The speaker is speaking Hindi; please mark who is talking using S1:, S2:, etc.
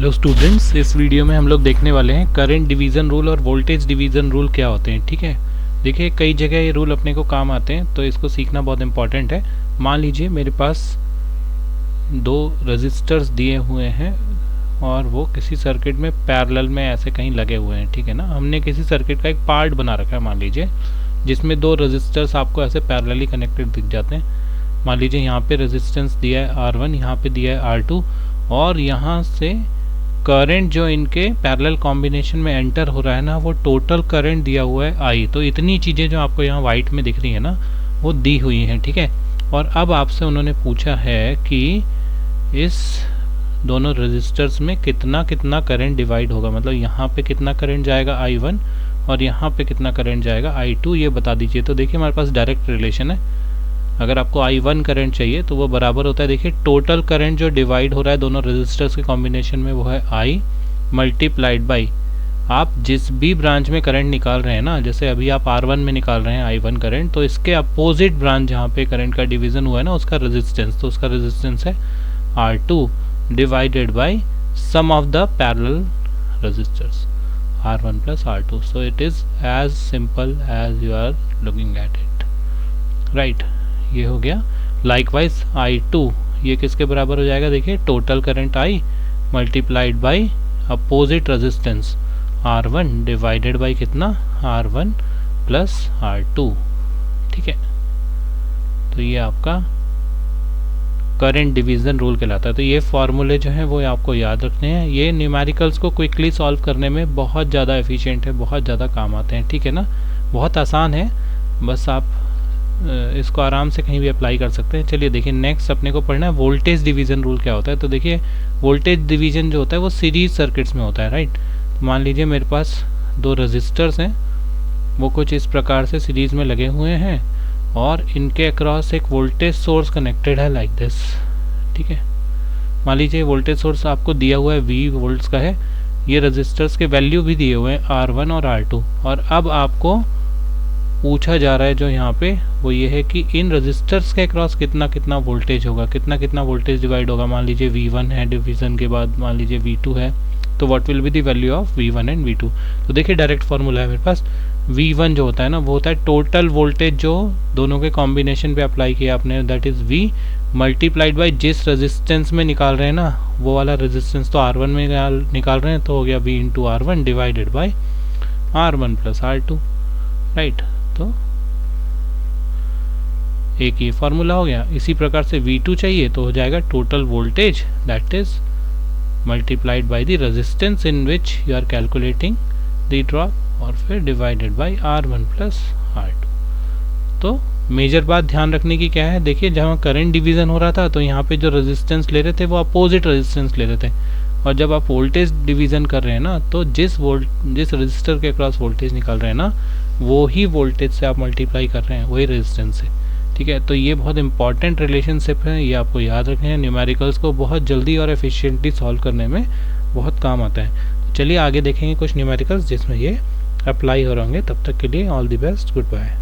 S1: हेलो स्टूडेंट्स, इस वीडियो में हम लोग देखने वाले हैं करंट डिवीज़न रूल और वोल्टेज डिवीज़न रूल क्या होते हैं। ठीक है, देखिए कई जगह ये रूल अपने को काम आते हैं, तो इसको सीखना बहुत इंपॉर्टेंट है। मान लीजिए मेरे पास दो रजिस्टर्स दिए हुए हैं और वो किसी सर्किट में पैरेलल में ऐसे कहीं लगे हुए हैं। ठीक है ना, हमने किसी सर्किट का एक पार्ट बना रखा है मान लीजिए, जिसमें दो रजिस्टर्स आपको ऐसे पैरेलली कनेक्टेड दिख जाते हैं। मान लीजिए यहाँ पे रेजिस्टेंस दिया है R1, यहाँ पे दिया है R2 और यहाँ से करंट जो इनके पैरेलल कॉम्बिनेशन में एंटर हो रहा है ना, वो टोटल करंट दिया हुआ है I। तो इतनी चीज़ें जो आपको यहाँ वाइट में दिख रही है ना, वो दी हुई हैं। ठीक है, और अब आपसे उन्होंने पूछा है कि इस दोनों रजिस्टर्स में कितना कितना करंट डिवाइड होगा, मतलब यहाँ पे कितना करंट जाएगा I1 और यहाँ पे कितना करंट जाएगा I2, ये बता दीजिए। तो देखिए हमारे पास डायरेक्ट रिलेशन है। अगर आपको I1 करंट चाहिए तो वो बराबर होता है, देखिए टोटल करंट जो डिवाइड हो रहा है दोनों रेजिस्टर्स के कॉम्बिनेशन में, वो है I मल्टीप्लाइड बाई आप जिस भी ब्रांच में करंट निकाल रहे हैं ना, जैसे अभी आप R1 में निकाल रहे हैं I1 करंट, तो इसके अपोजिट ब्रांच जहाँ पे करंट का डिवीज़न हुआ है ना, उसका रेजिस्टेंस, तो उसका रेजिस्टेंस है R2 divided by sum of the parallel resistors R1 plus R2। So it is as simple as you are looking at it, right. ये हो गया। लाइकवाइज I2 ये किसके बराबर हो जाएगा, देखिए total current I multiplied by opposite resistance R1 divided by कितना R1 प्लस R2। ठीक है, तो ये आपका करंट डिवीज़न रूल कहलाता है। तो ये फॉर्मूले जो हैं वो आपको याद रखने हैं। ये न्यूमेरिकल्स को क्विकली सॉल्व करने में बहुत ज़्यादा एफिशिएंट है, बहुत ज़्यादा काम आते हैं। ठीक है ना, बहुत आसान है, बस आप इसको आराम से कहीं भी अप्लाई कर सकते हैं। चलिए देखिए, नेक्स्ट अपने को पढ़ना है वोल्टेज डिवीज़न रूल क्या होता है। तो देखिए वोल्टेज डिवीज़न जो होता है वो सीरीज सर्किट्स में होता है, राइट। मान लीजिए मेरे पास दो रजिस्टर्स हैं, वो कुछ इस प्रकार से सीरीज में लगे हुए हैं और इनके अक्रॉस एक वोल्टेज सोर्स कनेक्टेड है लाइक दिस। ठीक है, मान लीजिए वोल्टेज सोर्स आपको दिया हुआ है V वोल्ट्स का है, ये रजिस्टर्स के वैल्यू भी दिए हुए हैं R1 और R2, और अब आपको पूछा जा रहा है जो यहाँ पे वो ये है कि इन रजिस्टर्स के अक्रॉस कितना कितना वोल्टेज होगा, कितना कितना वोल्टेज डिवाइड होगा। मान लीजिए V1 है, डिवीज़न के बाद मान लीजिए V2 है, तो what will be the value of V1 and V2। तो देखिए डायरेक्ट फार्मूला है मेरे पास। V1 जो होता है ना, वो होता है टोटल वोल्टेज जो दोनों के कॉम्बिनेशन पे अप्लाई किया आपने, that is V multiplied by जिस रेजिस्टेंस में निकाल रहे हैं ना, वो वाला रेजिस्टेंस तो R1 में निकाल रहे हैं, तो हो गया V into R1 divided by R1 plus R2, right. तो एक ये फार्मूला हो गया। इसी प्रकार से V2 चाहिए तो हो जाएगा total voltage that is multiplied by the resistance in which you are calculating the drop, और फिर divided by R1 plus R2। तो मेजर बात ध्यान रखने की क्या है, देखिए जहाँ करंट डिवीज़न हो रहा था तो यहाँ पे जो रेजिस्टेंस ले रहे थे वो अपोजिट रेजिस्टेंस ले रहे थे, और जब आप वोल्टेज डिवीज़न कर रहे हैं ना, तो जिस रेजिस्टर के अक्रॉस वोल्टेज निकाल रहे हैं ना, वो ही वोल्टेज से आप मल्टीप्लाई कर रहे हैं, वही रेजिस्टेंस से। ठीक है, तो ये बहुत इंपॉर्टेंट रिलेशनशिप है, ये आपको याद रखना है। न्यूमेरिकल्स को बहुत जल्दी और एफिशिएंटली सॉल्व करने में बहुत काम आता है। तो चलिए आगे देखेंगे कुछ न्यूमेरिकल्स जिसमें ये अप्लाई हो रहे होंगे। तब तक के लिए all the best, good bye.